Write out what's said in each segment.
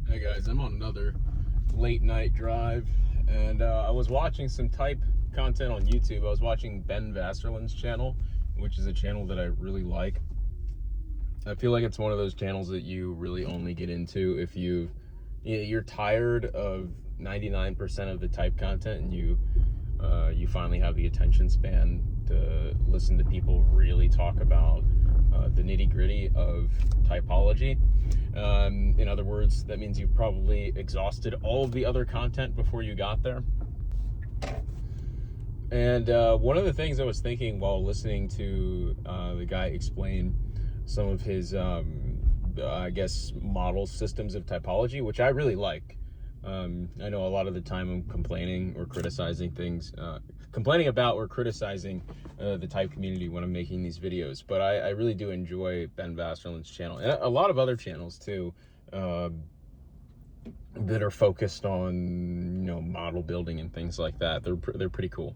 Hey guys, I'm on another late night drive, and I was watching some type content on YouTube. I was watching Ben Vasserlin's channel, which is a channel that I really like. I feel like it's one of those channels that you really only get into if you're tired of 99% of the type content, and you finally have the attention span to listen to people really talk about the nitty-gritty of typology. In other words, that means you've probably exhausted all of the other content before you got there. And one of the things I was thinking while listening to the guy explain some of his, I guess, model systems of typology, which I really like. I know a lot of the time I'm complaining or criticizing things, complaining about or criticizing the type community when I'm making these videos, but I really do enjoy Ben Vasserlin's channel, and a lot of other channels too, that are focused on, model building and things like that. They're pretty cool.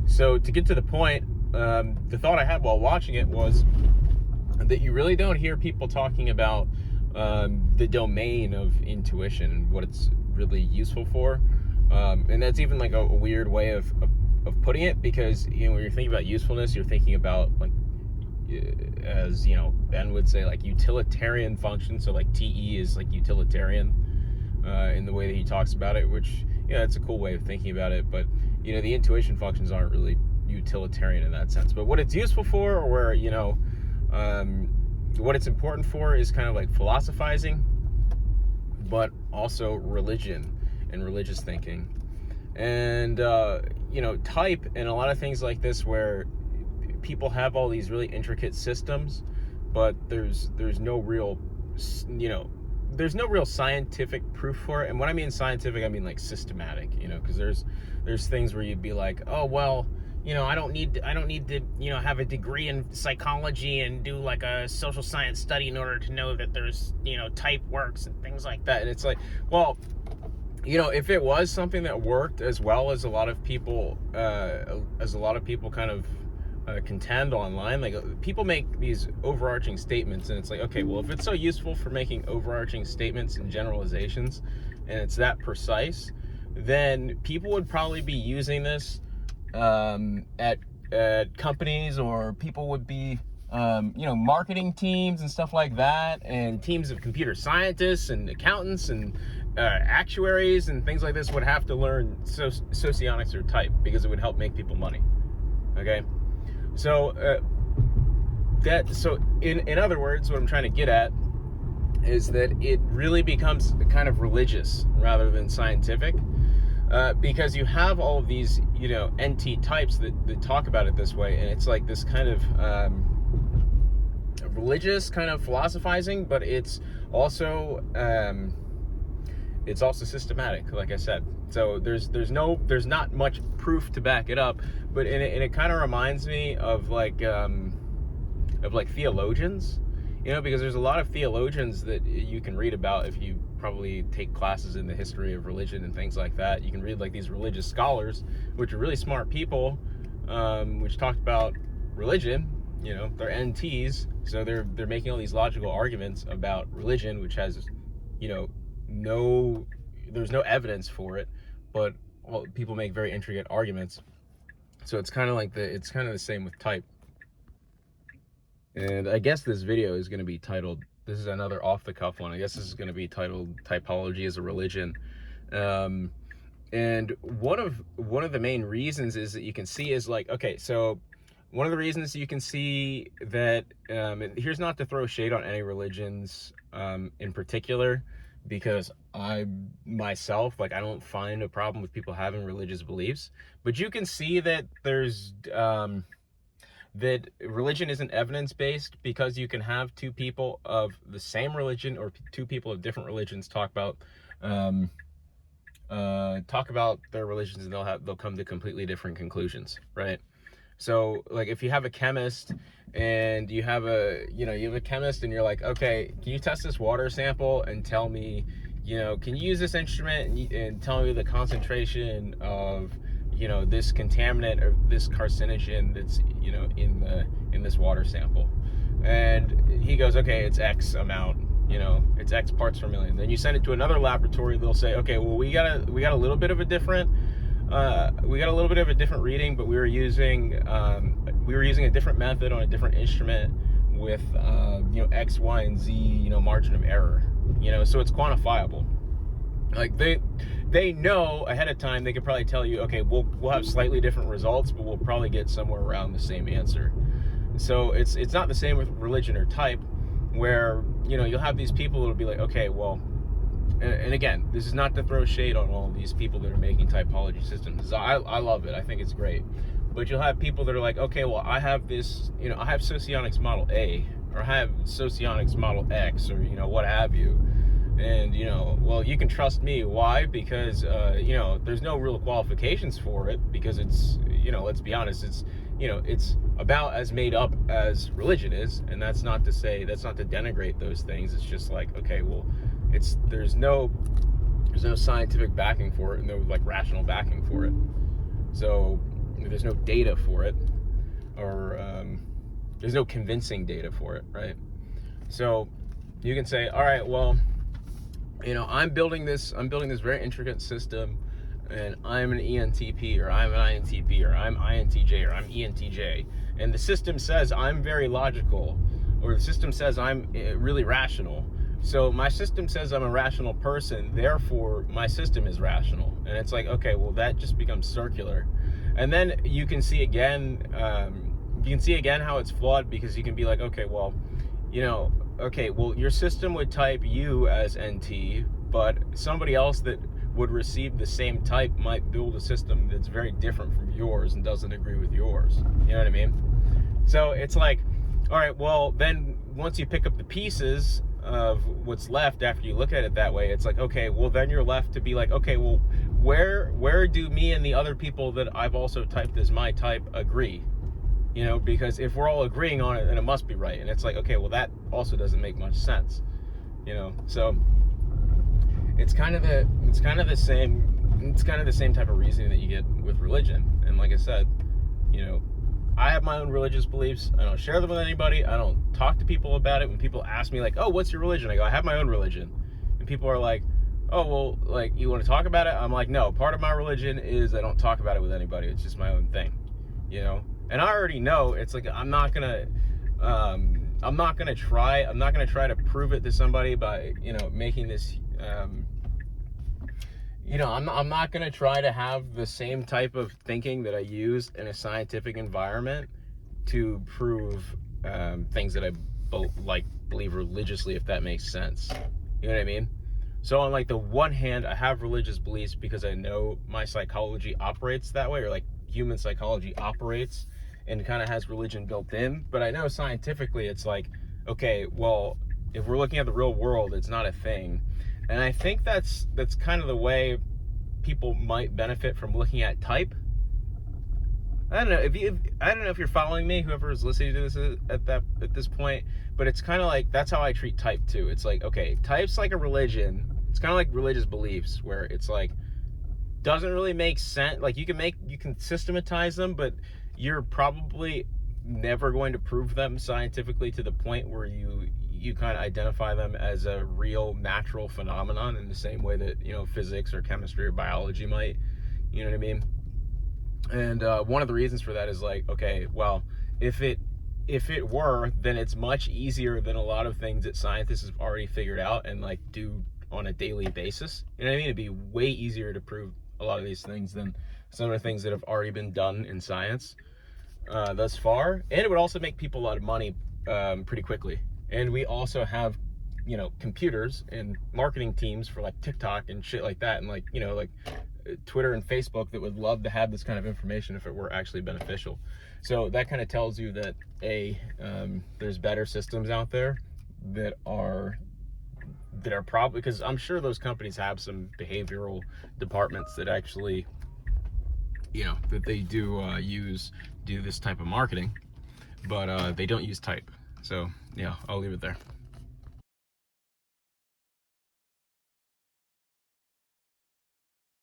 So to get to the point, the thought I had while watching it was that you really don't hear people talking about the domain of intuition and what it's really useful for. And that's even like a weird way of putting it, because when you're thinking about usefulness, you're thinking about, like, as Ben would say, like utilitarian functions. So like TE is like utilitarian in the way that he talks about it, which that's a cool way of thinking about it. But the intuition functions aren't really utilitarian in that sense. But what it's useful for, or where what it's important for, is kind of like philosophizing, but also religion and religious thinking. And type and a lot of things like this, where people have all these really intricate systems, but there's no real there's no real scientific proof for it. And when I mean scientific, I mean like systematic, because there's things where you'd be like, oh well, I don't need to have a degree in psychology and do like a social science study in order to know that there's type works and things like that. And it's like, well, if it was something that worked as well as a lot of people kind of contend online, like people make these overarching statements, and it's like, okay, well, if it's so useful for making overarching statements and generalizations, and it's that precise, then people would probably be using this at companies, or people would be marketing teams and stuff like that, and teams of computer scientists and accountants and actuaries and things like this would have to learn socionics or type, because it would help make people money. Okay, so in other words, what I'm trying to get at is that it really becomes kind of religious rather than scientific. Because you have all of these, NT types that talk about it this way, and it's like this kind of religious kind of philosophizing, but it's also systematic, like I said. So there's not much proof to back it up, but it kind of reminds me of like theologians, because there's a lot of theologians that you can read about if you probably take classes in the history of religion and things like that. You can read like these religious scholars, which are really smart people, which talked about religion. They're NTs, so they're making all these logical arguments about religion, which has, there's no evidence for it, but people make very intricate arguments. So it's kind of the same with type. And I guess this video is going to be titled, this is another off-the-cuff one, I guess this is going to be titled Typology Is A Religion. And one of the main reasons is that you can see is like, okay, so one of the reasons you can see that, and here's not to throw shade on any religions in particular, because I myself, I don't find a problem with people having religious beliefs, but you can see that there's that religion isn't evidence-based, because you can have two people of the same religion or two people of different religions talk about their religions, and they'll come to completely different conclusions, right? So like if you have a chemist and you have a chemist and you're like, okay, can you test this water sample and tell me, can you use this instrument and tell me the concentration of this contaminant or this carcinogen that's in this water sample? And he goes, okay, it's X amount, you know, it's X parts per million. Then you send it to another laboratory, they'll say, okay, well, we got a little bit of a different reading, but we were using a different method on a different instrument with you know, X, Y, and Z, you know, margin of error, you know, so it's quantifiable. Like they know ahead of time, they could probably tell you, okay, we'll have slightly different results, but we'll probably get somewhere around the same answer. So it's not the same with religion or type, where, you know, you'll have these people that'll be like, okay, well, and again, this is not to throw shade on all these people that are making typology systems. I love it. I think it's great. But you'll have people that are like, okay, well, I have this, you know, I have Socionics model A, or I have Socionics model X, or, you know, what have you. And, you know, well, you can trust me. Why? Because, you know, there's no real qualifications for it, because it's, you know, let's be honest, it's, you know, it's about as made up as religion is. And that's not to denigrate those things. It's just like, okay, well, there's no scientific backing for it, no like rational backing for it. So there's no data for it, or there's no convincing data for it, right? So you can say, all right, well, you know, I'm building this very intricate system, and I'm an ENTP, or I'm an INTP, or I'm INTJ, or I'm ENTJ, and the system says I'm very logical, or the system says I'm really rational. So my system says I'm a rational person, therefore my system is rational. And it's like, okay, well, that just becomes circular. And then you can see again how it's flawed, because you can be like, okay, well, you know, okay, well, your system would type you as NT, but somebody else that would receive the same type might build a system that's very different from yours and doesn't agree with yours. You know what I mean? So it's like, all right, well, then once you pick up the pieces of what's left after you look at it that way, it's like, okay, well, then you're left to be like, okay, well, where do me and the other people that I've also typed as my type agree? You know, because if we're all agreeing on it, then it must be right. And it's like, okay, well, that also doesn't make much sense, you know? So it's kind of the same type of reasoning that you get with religion. And like I said, you know, I have my own religious beliefs. I don't share them with anybody. I don't talk to people about it. When people ask me like, oh, what's your religion? I go, I have my own religion. And people are like, oh, well, like, you want to talk about it? I'm like, no, part of my religion is I don't talk about it with anybody. It's just my own thing, you know? And I already know, it's like, I'm not gonna try to prove it to somebody by, you know, making this, you know, I'm not gonna try to have the same type of thinking that I use in a scientific environment to prove things that I believe religiously, if that makes sense. You know what I mean? So on like the one hand, I have religious beliefs because I know my psychology operates that way, or like human psychology operates and kind of has religion built in. But I know scientifically it's like, okay, well, if we're looking at the real world, it's not a thing. And I think that's kind of the way people might benefit from looking at type. I don't know if you're following me, whoever is listening to this at this point, but it's kind of like, that's how I treat type too. It's like, okay, type's like a religion. It's kind of like religious beliefs, where it's like, doesn't really make sense. Like you can systematize them, but you're probably never going to prove them scientifically to the point where you kind of identify them as a real natural phenomenon in the same way that, you know, physics or chemistry or biology might. You know what I mean? And one of the reasons for that is like, okay, well, if it were, then it's much easier than a lot of things that scientists have already figured out and like do on a daily basis. You know what I mean? It'd be way easier to prove a lot of these things than some of the things that have already been done in science thus far. And it would also make people a lot of money pretty quickly. And we also have, you know, computers and marketing teams for like TikTok and shit like that, and like, you know, like Twitter and Facebook that would love to have this kind of information if it were actually beneficial. So that kind of tells you that there's better systems out there that are probably, because I'm sure those companies have some behavioral departments that actually, you know, that they do do this type of marketing, but they don't use type. So yeah, I'll leave it there.